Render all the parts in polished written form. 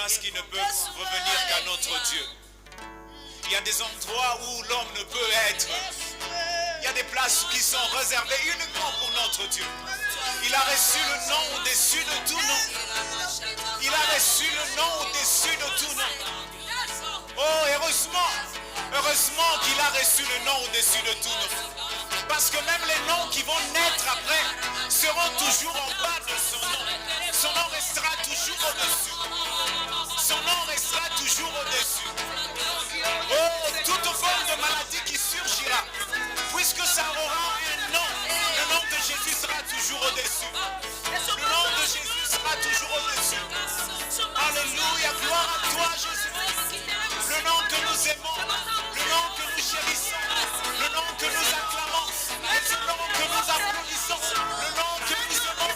places qui ne peuvent revenir qu'à notre Dieu. Il y a des endroits où l'homme ne peut être. Il y a des places qui sont réservées uniquement pour notre Dieu. Il a reçu le nom au-dessus de tout nom. Il a reçu le nom au-dessus de tout nom. Oh, heureusement qu'il a reçu le nom au-dessus de tout nom. Parce que même les noms qui vont naître après seront toujours en bas de son nom. Son nom restera toujours au-dessus. Son nom restera toujours au-dessus. Oh, toute forme de maladie qui surgira, puisque ça aura un nom, le nom de Jésus sera toujours au-dessus. Le nom de Jésus sera toujours au-dessus. Alléluia, gloire à toi Jésus. Le nom que nous aimons, le nom que nous chérissons, le nom que nous acclamons, le nom que nous applaudissons, le nom que nous aimons.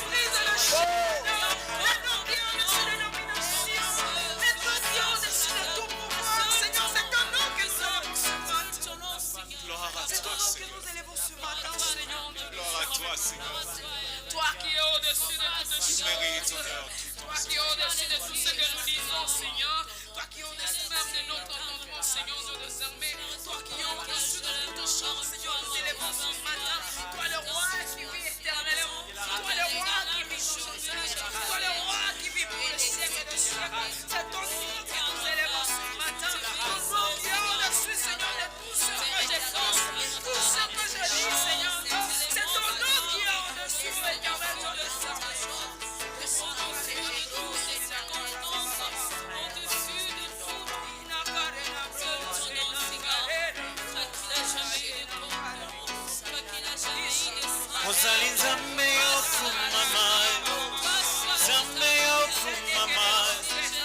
Toi qui es au-dessus de toutes choses, toi qui es au-dessus de tout ce que nous disons, Seigneur, toi qui es au-dessus même de notre entendement, Seigneur, de nos armées, toi qui es au-dessus de toutes choses, Seigneur, nous élevons ce matin, toi le roi qui vit éternellement, toi le roi qui vit aujourd'hui, toi le roi qui vit pour le siècle des siècles, c'est ton nom que nous élevons ce matin, ton nom qui est au-dessus, Seigneur, de tout ce que je pense, tout ce que je dis, Seigneur, c'est ton nom qui est au-dessus, l'éternel, je le sais. Ozali nzambe yokumamai, nzambe yokumamai,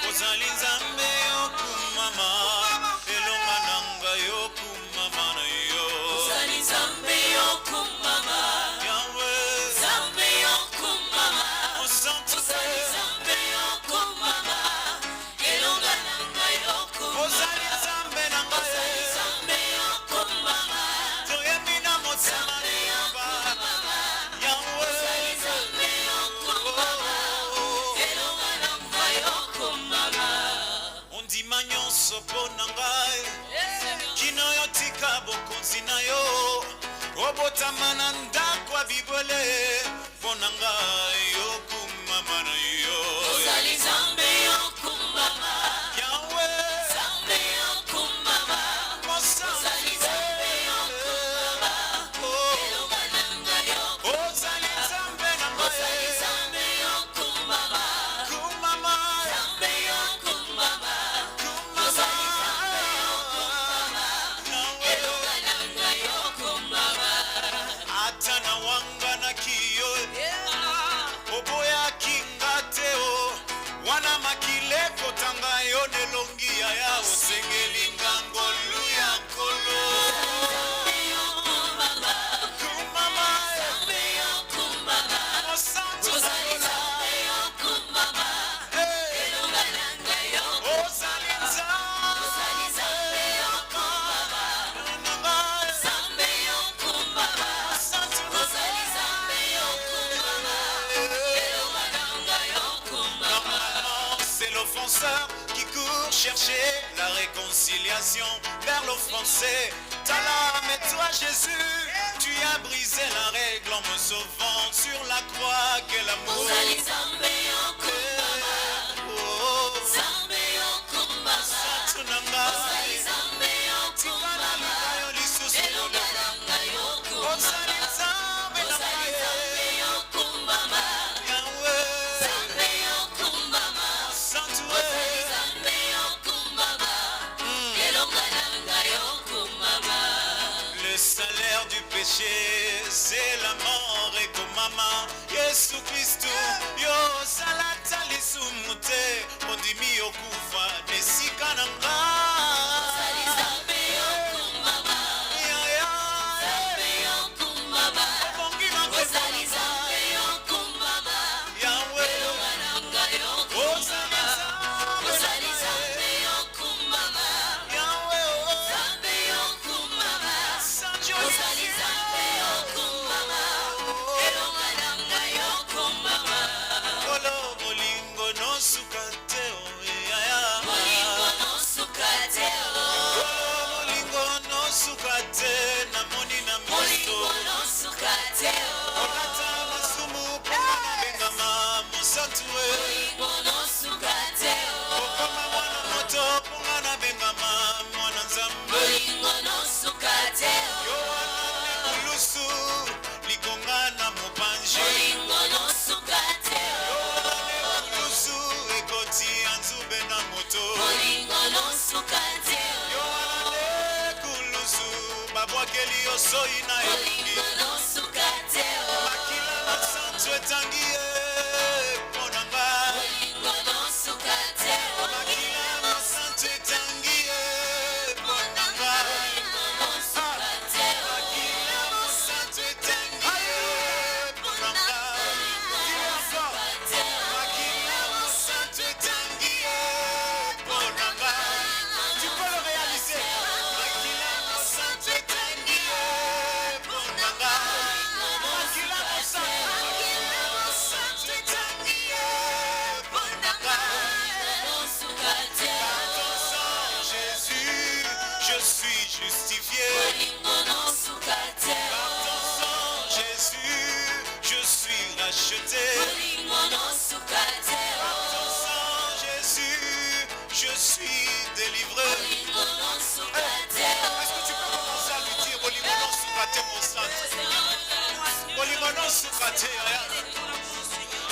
ozali nzambe yokumamai, elonga nanga yokumama na yo. Ozali nzambe yokumamai, Yahweh, nzambe yokumamai, ozali nzambe yokumamai, elonga nanga yokumamai, ozali nzambe nanga, ozali nzambe yokumamai, toyemina motsama. Kino yotika bokonzi na yo obotamana ndakwa bibole bonanga yokumama na yo. Ozali nzambe yokumama, Yahweh nzambe yokumama, ozali nzambe yokumama, elonga nanga yokumama, ozali nzambe nanga, ozali nzambe yokumama, kumama nzambe yokumama, ozali atana wanga na kiyo oboya kingateo wana makileko tangayo nelongia ya osengeli ngangolu ya kolo kumama ozali nzambe yokumama, elonga nanga yokumama, ozali nzambe yokumama, nzambe yokumama, ozali nzambe yokumama, elonga nanga yokumama. C'est l'offenseur qui court chercher la réconciliation vers l'offensé. Ta lame et toi Jésus, tu as brisé la règle en me sauvant sur la croix. Quel amour. Ozali nzambe yokumama, nzambe yokumama, ozali nzambe yokumama, elonga nanga yokumama, ozali nzambe yokumama, Yahweh nzambe yokumama, ozali nzambe yokumama, elonga nanga yokumama. Le salaire du péché, c'est la mort et komama Yesu Kristo yo salata lisumute ondimi okufa nesika nanga. Ozali nzambe yokumama, nzambe yokumama, ozali nzambe yokumama, Yahweh elonga nanga yokumama, ozali nzambe yokumama, Yahweh nzambe yokumama, ozali nzambe yokumama, elonga nanga yokumama.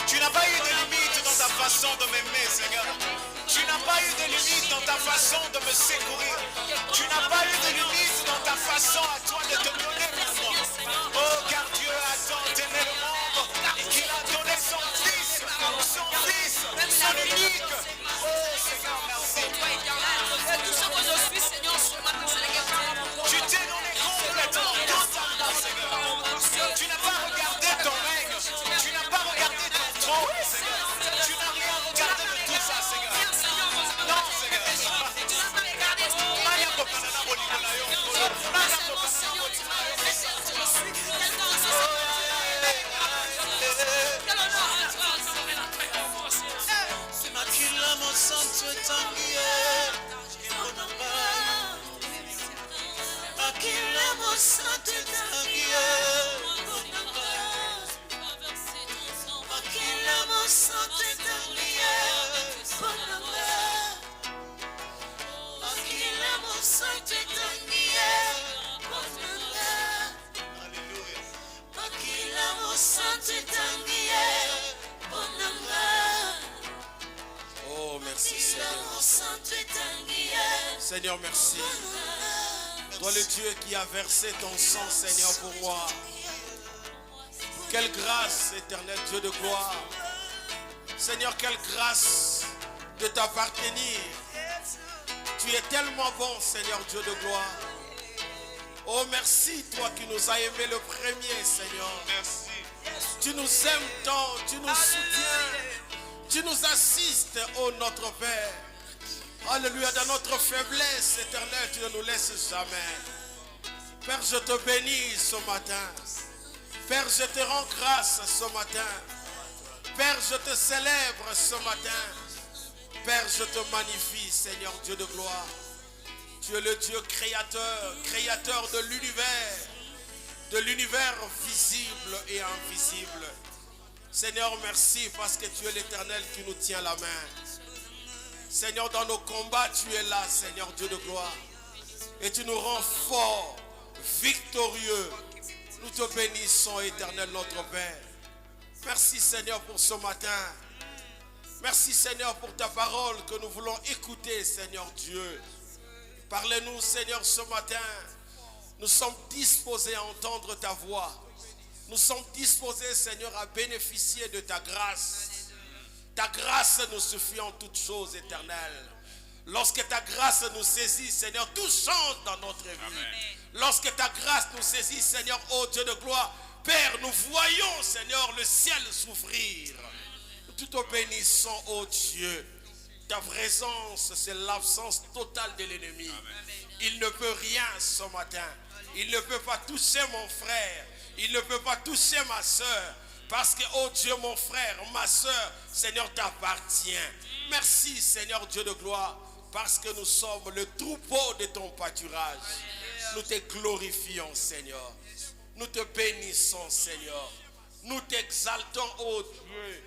Tu n'as pas eu de limite dans ta façon de m'aimer, Seigneur. Tu n'as pas eu de limite dans ta façon de me secourir. Tu n'as pas eu de limite dans ta façon à toi de te donner pour moi. Oh, car Dieu a tant aimé le monde qu'il a donné son Fils, son unique. Oh, Seigneur, merci. Tu t'es donné complètement, totalement, Seigneur. Tu n'as pas regardé ton règne. Tu n'as pas regardé ton trône, Seigneur. Tu n'as rien regardé de tout ça, Seigneur. Non, Seigneur. Oh, merci Seigneur. Seigneur, merci. Toi le Dieu qui a versé ton sang, Seigneur, pour moi. Quelle grâce, éternel Dieu de gloire. Seigneur, quelle grâce de t'appartenir. Tu es tellement bon, Seigneur Dieu de gloire. Oh, merci, toi qui nous as aimés le premier, Seigneur. Merci. Tu nous aimes tant, tu nous soutiens. Tu nous assistes, oh notre Père. Alléluia, dans notre faiblesse éternelle, tu ne nous laisses jamais. Père, je te bénis ce matin. Père, je te rends grâce ce matin. Père, je te célèbre ce matin. Père, je te magnifie, Seigneur Dieu de gloire. Tu es le Dieu créateur, créateur de l'univers visible et invisible. Seigneur, merci parce que tu es l'Éternel qui nous tient la main. Seigneur, dans nos combats, tu es là, Seigneur Dieu de gloire. Et tu nous rends forts, victorieux. Nous te bénissons, Éternel notre Père. Merci, Seigneur, pour ce matin. Merci, Seigneur, pour ta parole que nous voulons écouter, Seigneur Dieu. Parlez-nous, Seigneur, ce matin. Nous sommes disposés à entendre ta voix. Nous sommes disposés, Seigneur, à bénéficier de ta grâce. Ta grâce nous suffit en toutes choses, éternelles. Lorsque ta grâce nous saisit, Seigneur, tout change dans notre vie. Amen. Lorsque ta grâce nous saisit, Seigneur, ô Dieu de gloire, Père, nous voyons, Seigneur, le ciel s'ouvrir. Nous te bénissons, ô Dieu. Ta présence, c'est l'absence totale de l'ennemi. Il ne peut rien ce matin. Il ne peut pas toucher mon frère. Il ne peut pas toucher ma soeur. Parce que, oh Dieu, mon frère, ma soeur, Seigneur, t'appartient. Merci, Seigneur Dieu de gloire, parce que nous sommes le troupeau de ton pâturage. Nous te glorifions, Seigneur. Nous te bénissons, Seigneur. Nous t'exaltons, oh Dieu.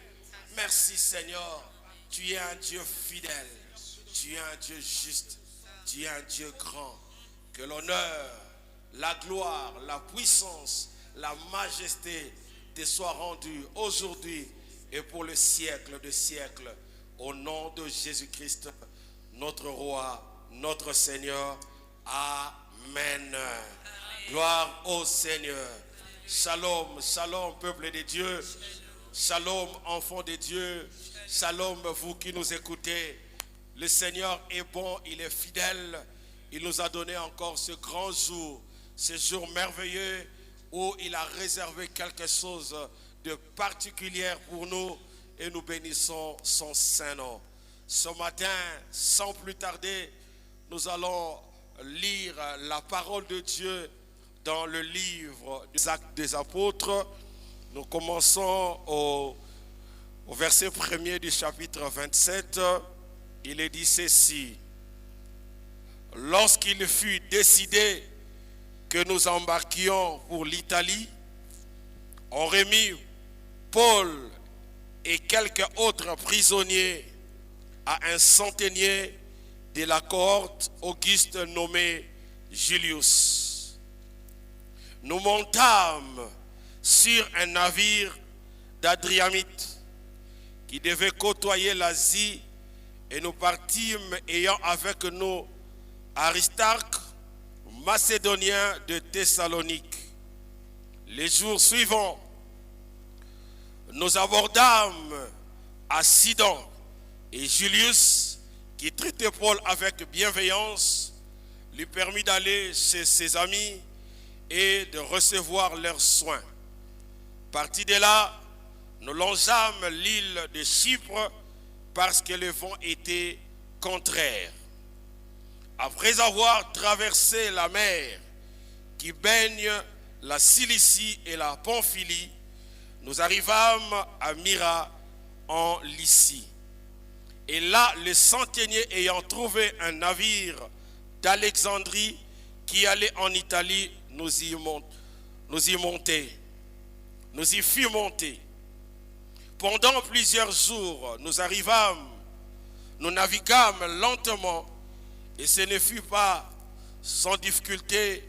Merci. Merci Seigneur, tu es un Dieu fidèle, tu es un Dieu juste, tu es un Dieu grand. Que l'honneur, la gloire, la puissance, la majesté te soient rendues aujourd'hui et pour le siècle de siècles. Au nom de Jésus-Christ, notre Roi, notre Seigneur. Amen. Gloire au Seigneur. Shalom, shalom, peuple de Dieu. Shalom, enfants de Dieu. Shalom, vous qui nous écoutez. Le Seigneur est bon, il est fidèle. Il nous a donné encore ce grand jour, ce jour merveilleux où il a réservé quelque chose de particulier pour nous et nous bénissons son saint nom. Ce matin, sans plus tarder, nous allons lire la parole de Dieu dans le livre des Actes des Apôtres. Nous commençons au verset 1er du chapitre 27. Il est dit ceci. Lorsqu'il fut décidé que nous embarquions pour l'Italie, on remit Paul et quelques autres prisonniers à un centenier de la cohorte Auguste nommé Julius. Nous montâmes sur un navire d'Adriamite qui devait côtoyer l'Asie et nous partîmes ayant avec nous Aristarque, macédonien de Thessalonique. Les jours suivants, nous abordâmes à Sidon et Julius, qui traitait Paul avec bienveillance, lui permit d'aller chez ses amis et de recevoir leurs soins. Partis de là, nous longeâmes l'île de Chypre parce que le vent était contraire. Après avoir traversé la mer qui baigne la Cilicie et la Pamphylie, nous arrivâmes à Myra en Lycie. Et là, le centenier ayant trouvé un navire d'Alexandrie qui allait en Italie, nous y fîmes monter. Pendant plusieurs jours, nous naviguâmes lentement, et ce ne fut pas sans difficulté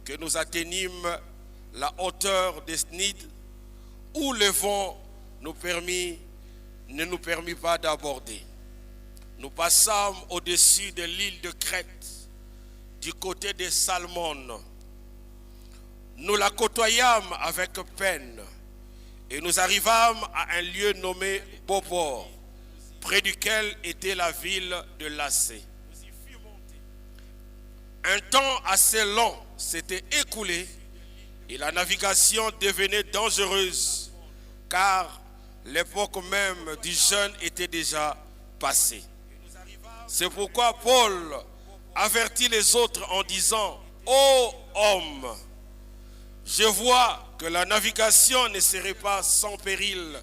que nous atteignîmes la hauteur de Snide, où le vent ne nous permit pas d'aborder. Nous passâmes au-dessus de l'île de Crète, du côté de Salmone. Nous la côtoyâmes avec peine, et nous arrivâmes à un lieu nommé Beauport, près duquel était la ville de Lacée. Un temps assez long s'était écoulé et la navigation devenait dangereuse, car l'époque même du jeûne était déjà passée. C'est pourquoi Paul avertit les autres en disant: « Ô homme, je vois que la navigation ne serait pas sans péril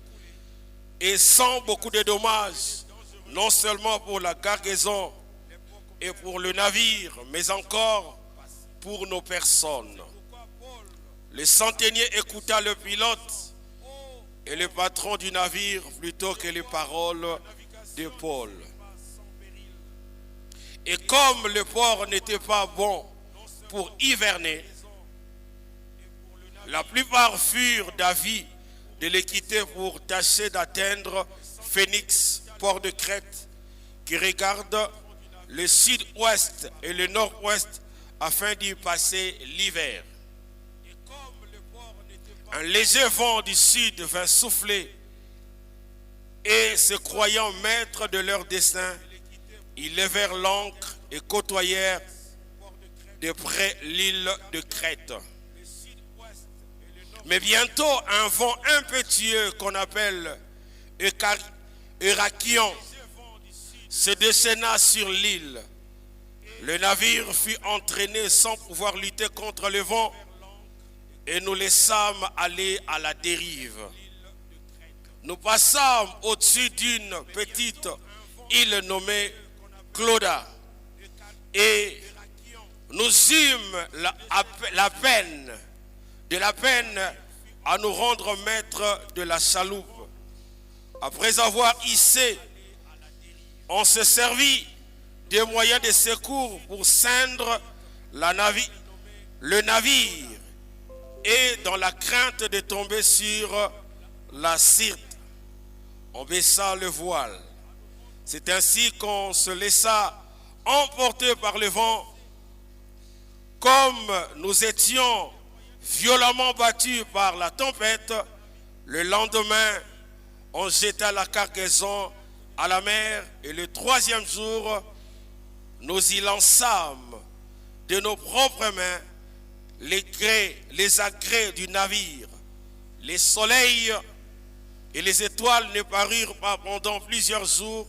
et sans beaucoup de dommages, non seulement pour la cargaison et pour le navire, mais encore pour nos personnes. » Le centenier écouta le pilote et le patron du navire plutôt que les paroles de Paul. Et comme le port n'était pas bon pour hiverner, la plupart furent d'avis de les quitter pour tâcher d'atteindre Phénix, port de Crète, qui regarde le sud-ouest et le nord-ouest afin d'y passer l'hiver. Un léger vent du sud vint souffler et, se croyant maîtres de leur destin, ils levèrent l'ancre et côtoyèrent de près l'île de Crète. Mais bientôt, un vent impétueux qu'on appelle Eurakion se déchaîna sur l'île. Le navire fut entraîné sans pouvoir lutter contre le vent et nous laissâmes aller à la dérive. Nous passâmes au-dessus d'une petite île nommée Clauda et nous eûmes la peine à nous rendre maîtres de la chaloupe. Après avoir hissé, on se servit des moyens de secours pour ceindre le navire et dans la crainte de tomber sur la Syrte, on baissa le voile. C'est ainsi qu'on se laissa emporter par le vent. Comme nous étions violemment battus par la tempête, le lendemain, on jeta la cargaison à la mer et le troisième jour, nous y lançâmes de nos propres mains les agrès du navire. Les soleils et les étoiles ne parurent pas pendant plusieurs jours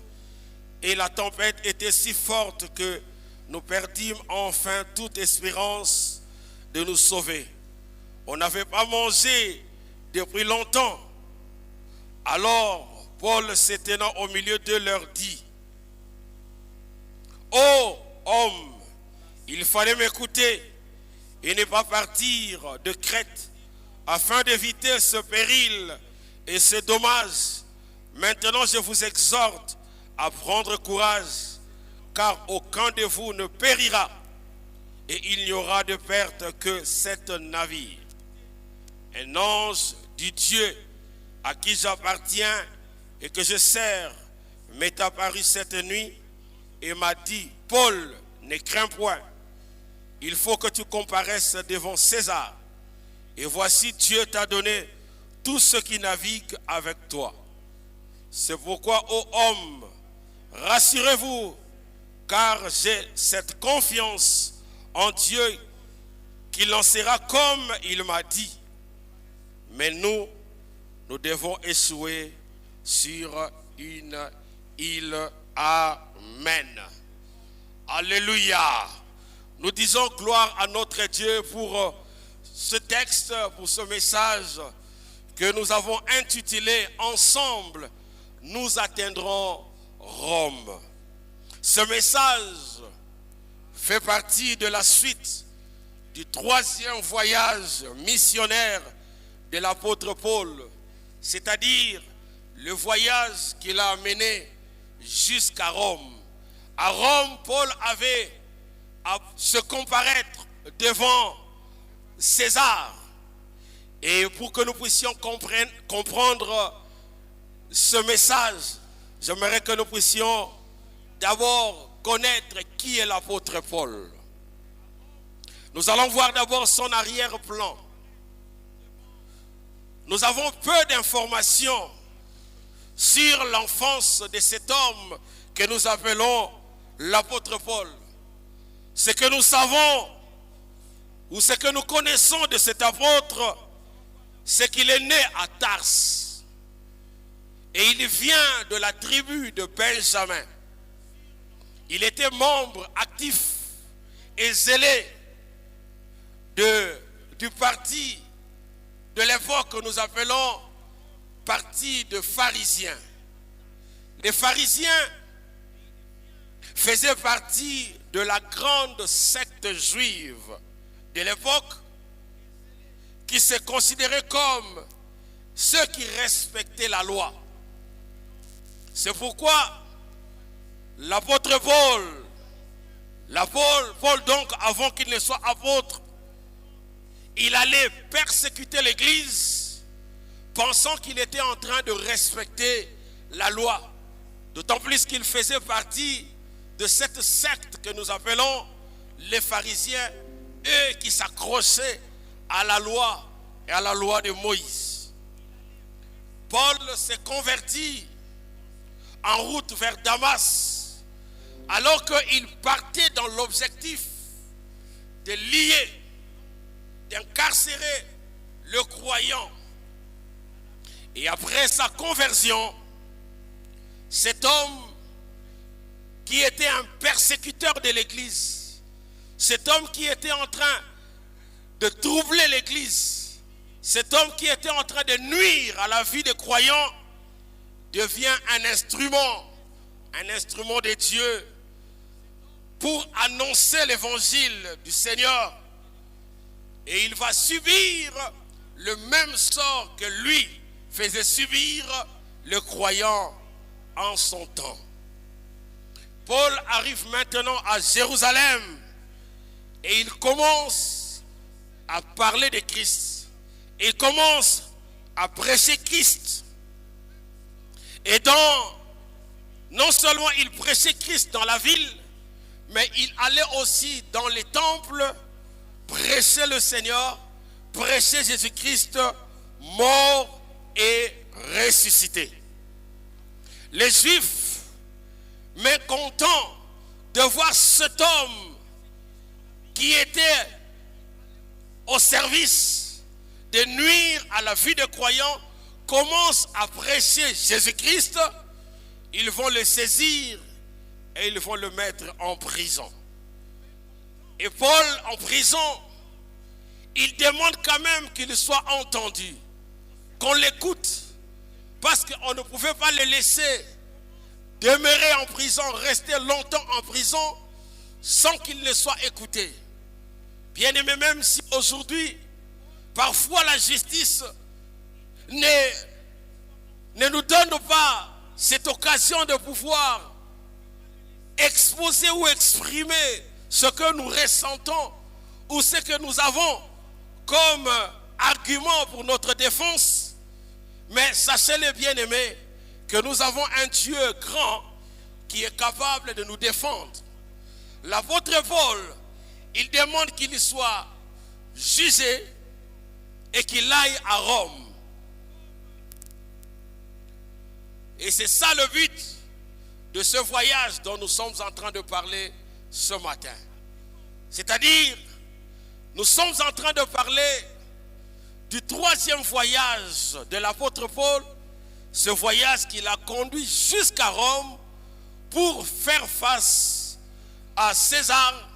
et la tempête était si forte que nous perdîmes enfin toute espérance de nous sauver. On n'avait pas mangé depuis longtemps. Alors Paul, se tenant au milieu d'eux, leur dit: ô homme, il fallait m'écouter et ne pas partir de Crète afin d'éviter ce péril et ce dommage. Maintenant, je vous exhorte à prendre courage, car aucun de vous ne périra, et il n'y aura de perte que cet navire. Un ange du Dieu à qui j'appartiens et que je sers m'est apparu cette nuit et m'a dit: Paul, ne crains point, il faut que tu comparaisses devant César. Et voici, Dieu t'a donné tous ceux qui naviguent avec toi. C'est pourquoi, ô homme, rassurez-vous, car j'ai cette confiance en Dieu qu'il lancera comme il m'a dit. Mais nous devons échouer sur une île. Amen. Alléluia. Nous disons gloire à notre Dieu pour ce texte, pour ce message que nous avons intitulé « Ensemble, nous atteindrons Rome ». Ce message fait partie de la suite du troisième voyage missionnaire de l'apôtre Paul, c'est-à-dire le voyage qu'il a mené jusqu'à Rome. À Rome, Paul avait à se comparaître devant César. Et pour que nous puissions comprendre ce message, j'aimerais que nous puissions d'abord connaître qui est l'apôtre Paul. Nous allons voir d'abord son arrière-plan. Nous avons peu d'informations sur l'enfance de cet homme que nous appelons l'apôtre Paul. Ce que nous savons ou ce que nous connaissons de cet apôtre, c'est qu'il est né à Tars et il vient de la tribu de Benjamin. Il était membre actif et zélé du parti de l'époque que nous appelons parti de pharisiens. Les pharisiens faisaient partie de la grande secte juive de l'époque qui se considérait comme ceux qui respectaient la loi. C'est pourquoi l'apôtre Paul donc, avant qu'il ne soit apôtre, il allait persécuter l'église pensant qu'il était en train de respecter la loi. D'autant plus qu'il faisait partie de cette secte que nous appelons les pharisiens, eux qui s'accrochaient à la loi et à la loi de Moïse. Paul s'est converti en route vers Damas, alors qu'il partait dans l'objectif de lier, d'incarcérer le croyant. Et après sa conversion, cet homme qui était un persécuteur de l'église, cet homme qui était en train de troubler l'église, cet homme qui était en train de nuire à la vie des croyants, devient un instrument de Dieu pour annoncer l'évangile du Seigneur. Et il va subir le même sort que lui faisait subir le croyant en son temps. Paul arrive maintenant à Jérusalem et il commence à parler de Christ. Il commence à prêcher Christ. Et non seulement il prêchait Christ dans la ville, mais il allait aussi dans les temples prêcher le Seigneur, prêcher Jésus-Christ mort et ressuscité. Les Juifs, mécontents de voir cet homme qui était au service de nuire à la vie des croyants, commence à prêcher Jésus-Christ, ils vont le saisir et ils vont le mettre en prison. Et Paul, en prison, il demande quand même qu'il soit entendu, qu'on l'écoute, parce qu'on ne pouvait pas le laisser demeurer en prison, rester longtemps en prison, sans qu'il ne soit écouté. Bien aimé, même si aujourd'hui, parfois la justice ne nous donne pas cette occasion de pouvoir exposer ou exprimer ce que nous ressentons ou ce que nous avons comme argument pour notre défense. Mais sachez-le, bien aimé, que nous avons un Dieu grand qui est capable de nous défendre. L'apôtre Paul, il demande qu'il soit jugé et qu'il aille à Rome. Et c'est ça le but de ce voyage dont nous sommes en train de parler ce matin. C'est-à-dire, nous sommes en train de parler du troisième voyage de l'apôtre Paul, ce voyage qui l'a conduit jusqu'à Rome pour faire face à César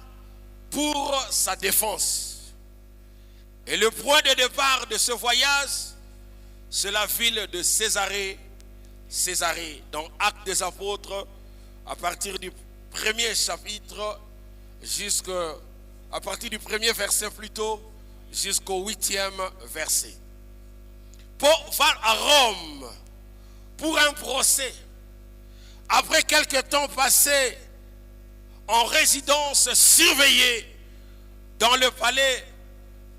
pour sa défense. Et le point de départ de ce voyage, c'est la ville de Césarée, dans Actes des Apôtres, à partir du premier chapitre, à partir du premier verset plutôt, jusqu'au 8e verset. Paul va à Rome pour un procès. Après quelques temps passés en résidence surveillée dans le palais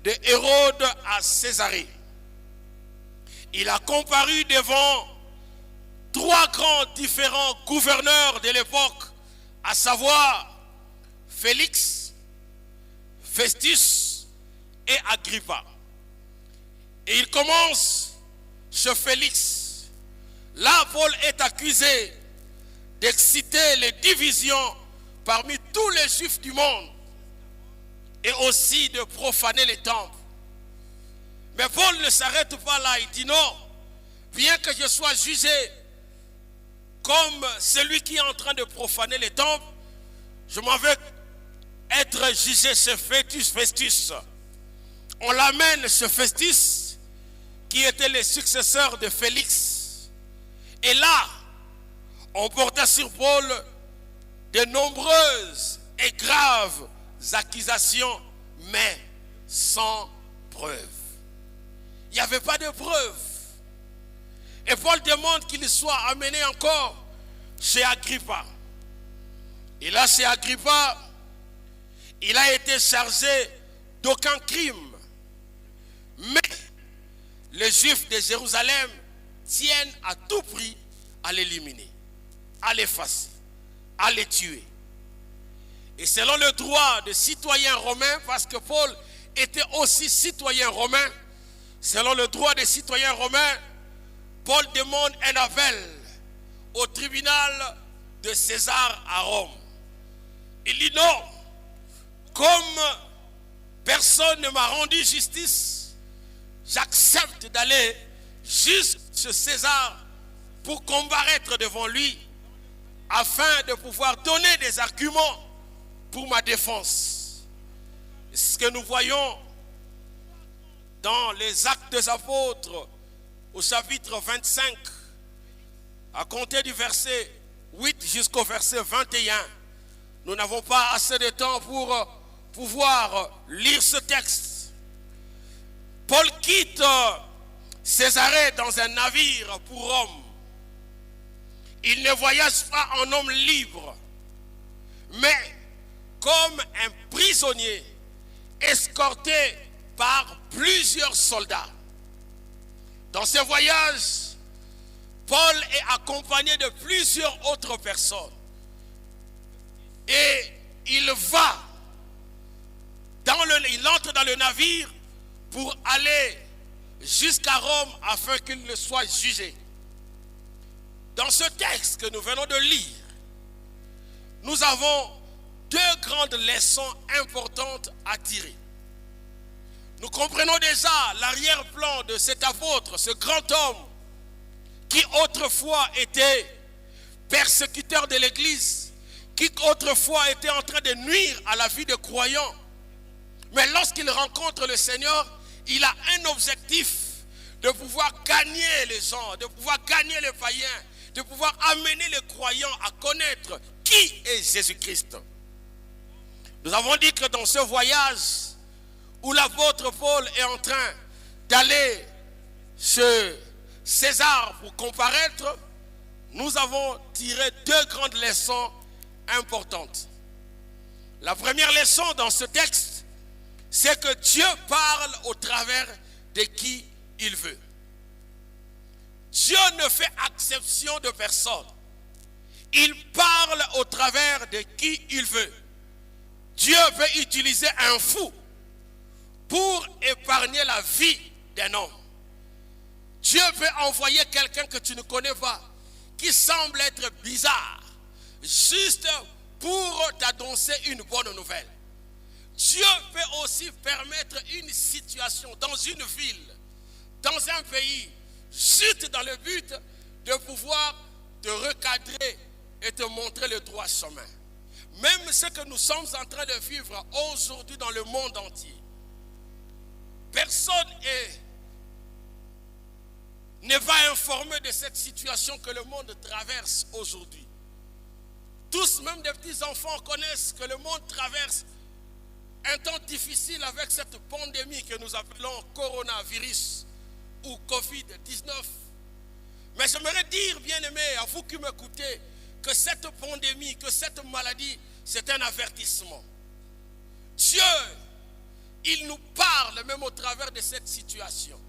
de Hérode à Césarée, il a comparu devant trois grands différents gouverneurs de l'époque, à savoir Félix, Festus et Agrippa. Et il commence chez Félix. Là, Paul est accusé d'exciter les divisions parmi tous les juifs du monde et aussi de profaner les temples. Mais Paul ne s'arrête pas là. Il dit non, bien que je sois jugé comme celui qui est en train de profaner les temples, je m'en vais être jugé chez Festus. On l'amène chez Festus, qui était le successeur de Félix. Et là, on porta sur Paul de nombreuses et graves accusations, mais sans preuve. Il n'y avait pas de preuve. Et Paul demande qu'il soit amené encore chez Agrippa. Et là, chez Agrippa, il a été chargé d'aucun crime. Mais les Juifs de Jérusalem tiennent à tout prix à l'éliminer, à l'effacer, à les tuer. Et selon le droit de citoyen romain, parce que Paul était aussi citoyen romain, selon le droit des citoyens romains, Paul demande un appel au tribunal de César à Rome. Il dit non, comme personne ne m'a rendu justice, j'accepte d'aller jusqu'à César pour comparaître devant lui afin de pouvoir donner des arguments pour ma défense. C'est ce que nous voyons dans les Actes des Apôtres au chapitre 25, à compter du verset 8 jusqu'au verset 21. Nous n'avons pas assez de temps pour pouvoir lire ce texte. Paul quitte Césarée dans un navire pour Rome. il ne voyage pas en homme libre, mais comme un prisonnier escorté par plusieurs soldats. Dans ce voyage, Paul est accompagné de plusieurs autres personnes. Et il entre dans le navire pour aller jusqu'à Rome afin qu'il ne soit jugé. Dans ce texte que nous venons de lire, nous avons deux grandes leçons importantes à tirer. Nous comprenons déjà l'arrière-plan de cet apôtre, ce grand homme qui autrefois était persécuteur de l'Église, qui autrefois était en train de nuire à la vie des croyants. Mais lorsqu'il rencontre le Seigneur, il a un objectif de pouvoir gagner les gens, de pouvoir gagner les païens, de pouvoir amener les croyants à connaître qui est Jésus-Christ. Nous avons dit que dans ce voyage où l'apôtre Paul est en train d'aller chez César pour comparaître, nous avons tiré deux grandes leçons importantes. La première leçon dans ce texte, c'est que Dieu parle au travers de qui il veut. Dieu ne fait exception de personne. Il parle au travers de qui il veut. Dieu peut utiliser un fou pour épargner la vie d'un homme. Dieu peut envoyer quelqu'un que tu ne connais pas, qui semble être bizarre, juste pour t'annoncer une bonne nouvelle. Dieu peut aussi permettre une situation dans une ville, dans un pays, juste dans le but de pouvoir te recadrer et te montrer le droit chemin. Même ce que nous sommes en train de vivre aujourd'hui dans le monde entier, personne ne va informer de cette situation que le monde traverse aujourd'hui. Tous, même des petits enfants, connaissent que le monde traverse un temps difficile avec cette pandémie que nous appelons coronavirus ou Covid-19. Mais j'aimerais dire, bien-aimés, à vous qui m'écoutez, que cette pandémie, que cette maladie, c'est un avertissement. Dieu, il nous parle même au travers de cette situation.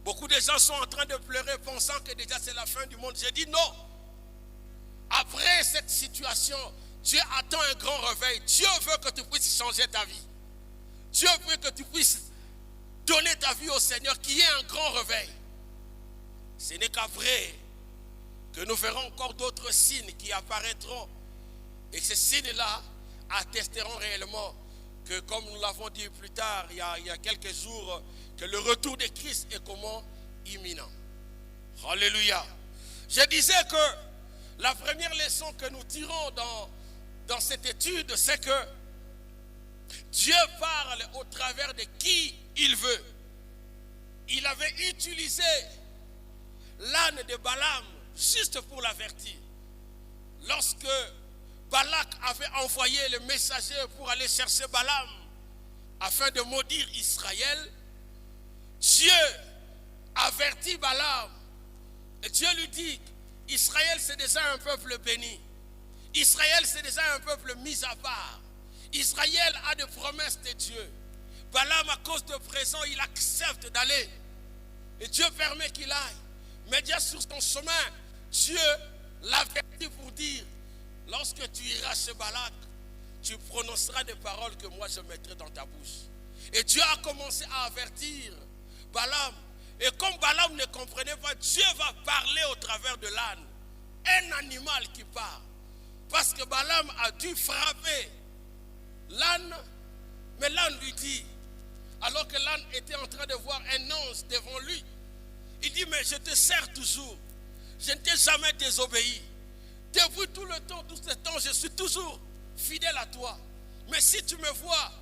Beaucoup de gens sont en train de pleurer pensant que déjà c'est la fin du monde. J'ai dit non. Après cette situation, Dieu attend un grand réveil. Dieu veut que tu puisses changer ta vie. Dieu veut que tu puisses donner ta vie au Seigneur, qu'il y ait un grand réveil. Ce n'est qu'après que nous verrons encore d'autres signes qui apparaîtront. Et ces signes-là attesteront réellement que, comme nous l'avons dit plus tard, il y a quelques jours, que le retour de Christ est comment? Imminent. Alléluia. Je disais que la première leçon que nous tirons dans cette étude, c'est que Dieu parle au travers de qui il veut. Il avait utilisé l'âne de Balaam juste pour l'avertir. Lorsque Balak avait envoyé le messager pour aller chercher Balaam afin de maudire Israël, Dieu avertit Balaam et Dieu lui dit: Israël c'est déjà un peuple béni. Israël c'est déjà un peuple mis à part. Israël a des promesses de Dieu. Balaam, à cause de présent, il accepte d'aller. Et Dieu permet qu'il aille. Mais déjà sur son chemin, Dieu l'avertit pour dire: lorsque tu iras chez Balak, tu prononceras des paroles que moi je mettrai dans ta bouche. Et Dieu a commencé à avertir Balaam. Et comme Balaam ne comprenait pas, Dieu va parler au travers de l'âne. Un animal qui parle. Parce que Balaam a dû frapper l'âne. Mais l'âne lui dit, alors que l'âne était en train de voir un ange devant lui, il dit: mais je te sers toujours. Je ne t'ai jamais désobéi. Depuis tout le temps, tout ce temps, je suis toujours fidèle à toi. Mais si tu me vois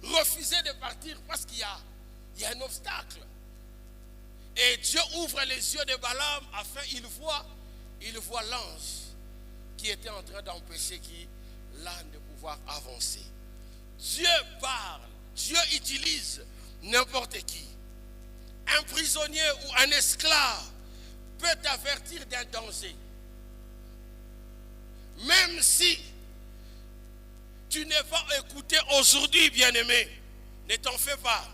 refuser de partir parce qu'il y a un obstacle. Et Dieu ouvre les yeux de Balaam afin qu'il voit l'ange qui était en train d'empêcher l'âne de pouvoir avancer. Dieu parle, Dieu utilise n'importe qui. Un prisonnier ou un esclave peut t'avertir d'un danger. même si tu n'es pas écouté aujourd'hui, bien-aimé, ne t'en fais pas.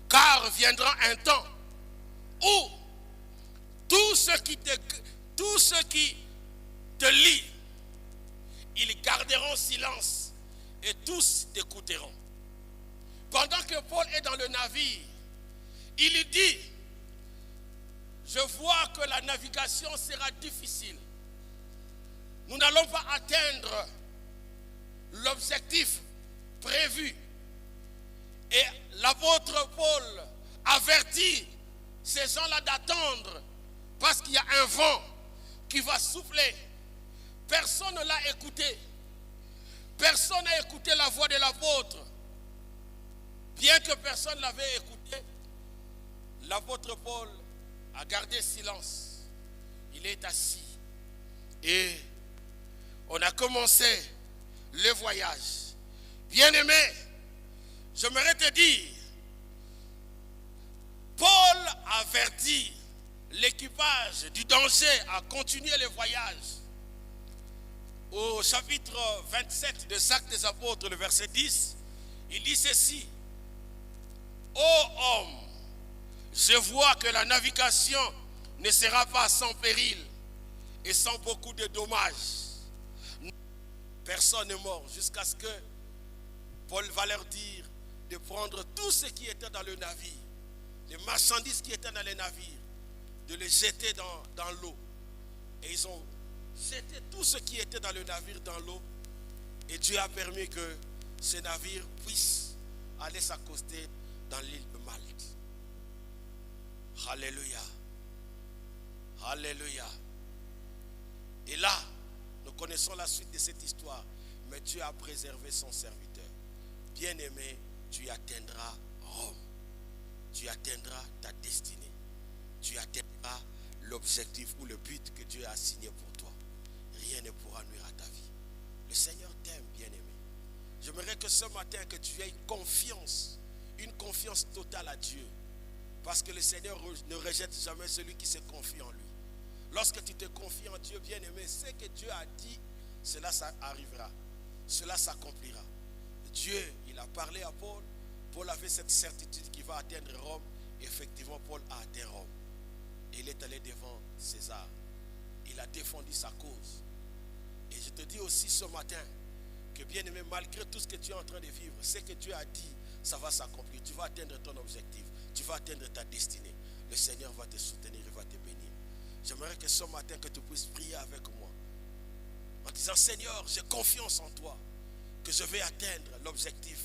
Car viendra un temps où tous ceux qui te lient, ils garderont silence et tous t'écouteront. Pendant que Paul est dans le navire, il dit, je vois que la navigation sera difficile. Nous n'allons pas atteindre l'objectif prévu. Et l'apôtre Paul avertit ces gens-là d'attendre parce qu'il y a un vent qui va souffler. Personne ne l'a écouté. Personne n'a écouté la voix de l'apôtre. Bien que personne ne l'avait écouté, l'apôtre Paul a gardé silence. Il est assis. Et on a commencé le voyage. Bien-aimé, j'aimerais te dire, Paul avertit l'équipage du danger à continuer le voyage. Au chapitre 27 de Actes des Apôtres, le verset 10, il dit ceci: ô homme, je vois que la navigation ne sera pas sans péril et sans beaucoup de dommages. Personne n'est mort jusqu'à ce que Paul va leur dire de prendre tout ce qui était dans le navire, les marchandises qui étaient dans le navire, de les jeter dans l'eau. Et ils ont jeté tout ce qui était dans le navire dans l'eau. Et Dieu a permis que ce navire puisse aller s'accoster dans l'île de Malte. Alléluia. Alléluia. Et là, nous connaissons la suite de cette histoire. Mais Dieu a préservé son serviteur. Bien-aimé, tu atteindras Rome. Tu atteindras ta destinée. Tu atteindras l'objectif ou le but que Dieu a assigné pour toi. Rien ne pourra nuire à ta vie. Le Seigneur t'aime, bien-aimé. J'aimerais que ce matin, que tu aies une confiance totale à Dieu. Parce que le Seigneur ne rejette jamais celui qui se confie en lui. Lorsque tu te confies en Dieu, bien-aimé, ce que Dieu a dit, cela ça arrivera. Cela s'accomplira. Dieu, il a parlé à Paul. Paul avait cette certitude qu'il va atteindre Rome. Effectivement, Paul a atteint Rome. Et il est allé devant César. Il a défendu sa cause. Et je te dis aussi ce matin que, bien-aimé, malgré tout ce que tu es en train de vivre, ce que Dieu a dit, ça va s'accomplir. Tu vas atteindre ton objectif. Tu vas atteindre ta destinée. Le Seigneur va te soutenir, il va te bénir. J'aimerais que ce matin, que tu puisses prier avec moi. En disant, Seigneur, j'ai confiance en toi. Que je vais atteindre l'objectif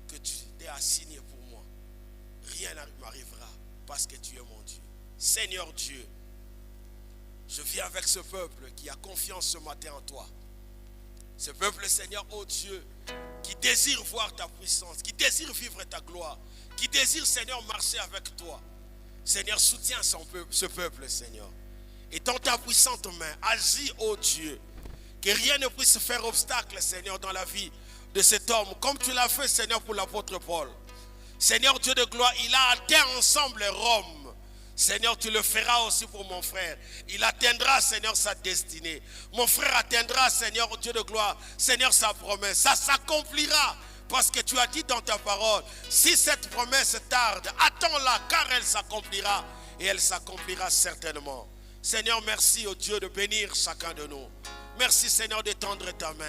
que tu t'es assigné pour moi. Rien ne m'arrivera parce que tu es mon Dieu. Seigneur Dieu, je viens avec ce peuple qui a confiance ce matin en toi. Ce peuple, Seigneur, oh Dieu, qui désire voir ta puissance, qui désire vivre ta gloire, qui désire, Seigneur, marcher avec toi. Seigneur, soutiens ce peuple, Seigneur. Et dans ta puissante main, agis, oh Dieu, que rien ne puisse faire obstacle, Seigneur, dans la vie de cet homme, comme tu l'as fait, Seigneur, pour l'apôtre Paul. Seigneur Dieu de gloire, il a atteint ensemble Rome. Seigneur, tu le feras aussi pour mon frère. Il atteindra, Seigneur, sa destinée. Mon frère atteindra, Seigneur Dieu de gloire, Seigneur, sa promesse. Ça s'accomplira parce que tu as dit dans ta parole, si cette promesse tarde, attends-la car elle s'accomplira et elle s'accomplira certainement. Seigneur, merci au Dieu de bénir chacun de nous. Merci, Seigneur, d'étendre ta main.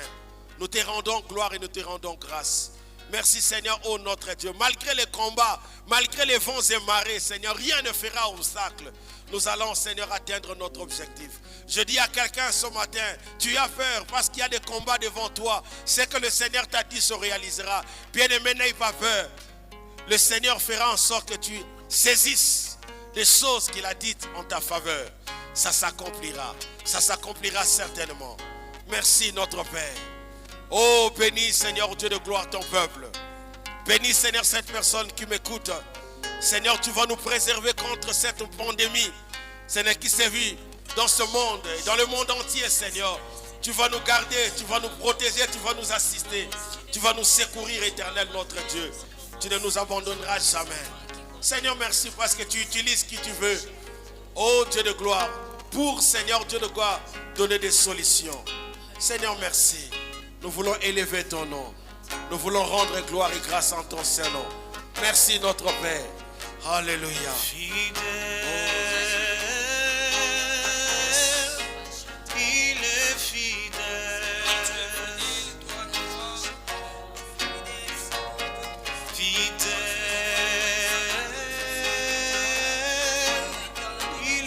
Nous te rendons gloire et nous te rendons grâce. Merci, Seigneur, ô notre Dieu. Malgré les combats, malgré les vents et marées, Seigneur, rien ne fera obstacle. Nous allons, Seigneur, atteindre notre objectif. Je dis à quelqu'un ce matin, tu as peur parce qu'il y a des combats devant toi. Ce que le Seigneur t'a dit se réalisera. Bien-aimé, n'aie pas peur. Le Seigneur fera en sorte que tu saisisses les choses qu'il a dites en ta faveur. Ça s'accomplira. Ça s'accomplira certainement. Merci, notre Père. Oh, bénis, Seigneur, Dieu de gloire, ton peuple. Bénis, Seigneur, cette personne qui m'écoute. Seigneur, tu vas nous préserver contre cette pandémie, Seigneur, qui sévit dans ce monde et dans le monde entier, Seigneur. Tu vas nous garder, tu vas nous protéger, tu vas nous assister. Tu vas nous secourir, éternel, notre Dieu. Tu ne nous abandonneras jamais. Seigneur, merci parce que tu utilises qui tu veux. Oh, Dieu de gloire, pour, Seigneur, Dieu de gloire, donner des solutions. Seigneur, merci. Nous voulons élever ton nom. Nous voulons rendre gloire et grâce en ton saint nom. Merci notre Père. Alléluia. Fidèle, il est fidèle. Fidèle, il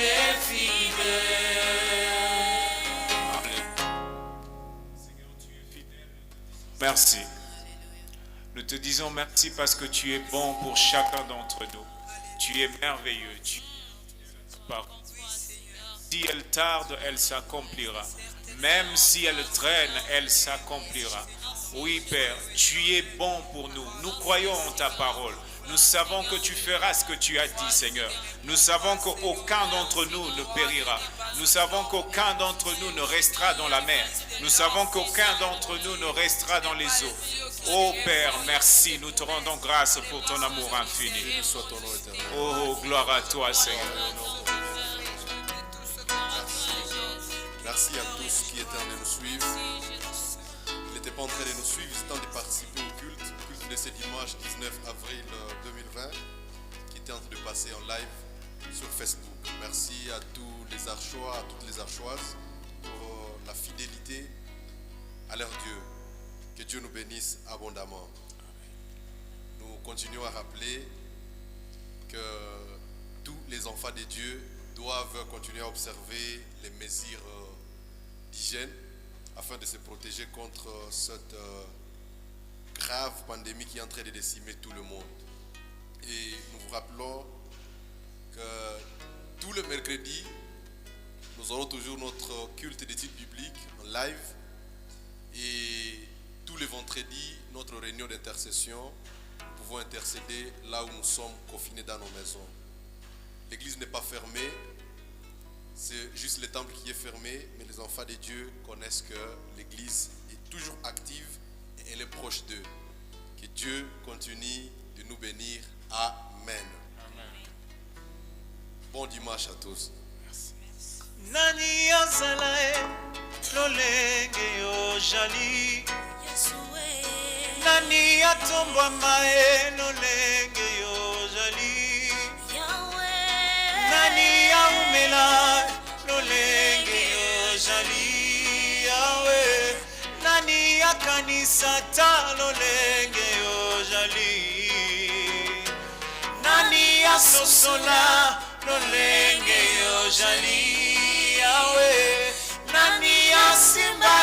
est fidèle. Merci. Nous te disons merci parce que tu es bon pour chacun d'entre nous. Tu es merveilleux. Si elle tarde, elle s'accomplira. Même si elle traîne, elle s'accomplira. Oui, Père, tu es bon pour nous. Nous croyons en ta parole. Nous savons que tu feras ce que tu as dit, Seigneur. Nous savons qu'aucun d'entre nous ne périra. Nous savons qu'aucun d'entre nous ne restera dans la mer. Nous savons qu'aucun d'entre nous ne restera dans les eaux. Oh Père, merci. Nous te rendons grâce pour ton amour infini. Oh, gloire à toi, Seigneur. Merci à tous qui étaient en train de nous suivre. Ils n'étaient pas en train de nous suivre, ils étaient en train de participer au culte de ce dimanche 19 avril 2020, qui était en train de passer en live sur Facebook. Merci à tous les Archois, à toutes les Archoises pour la fidélité à leur Dieu. Que Dieu nous bénisse abondamment. Nous continuons à rappeler que tous les enfants de Dieu doivent continuer à observer les mesures d'hygiène afin de se protéger contre cette grave pandémie qui est en train de décimer tout le monde. Et nous vous rappelons que tout le mercredi, nous aurons toujours notre culte d'études bibliques en live et tous les vendredis, notre réunion d'intercession. Nous pouvons intercéder là où nous sommes confinés dans nos maisons. L'église n'est pas fermée, c'est juste le temple qui est fermé, mais les enfants de Dieu connaissent que l'église est toujours active et elle est proche d'eux. Que Dieu continue de nous bénir. Amen. Bon dimanche à tous. Nani azalae lolenge ojali Nani atombwa mae lolenge ojali Nani aumela lolenge ojali Yahweh Nani akanisa ta lolenge ojali Nani asosola lolenge ojali Yahweh Nani asimba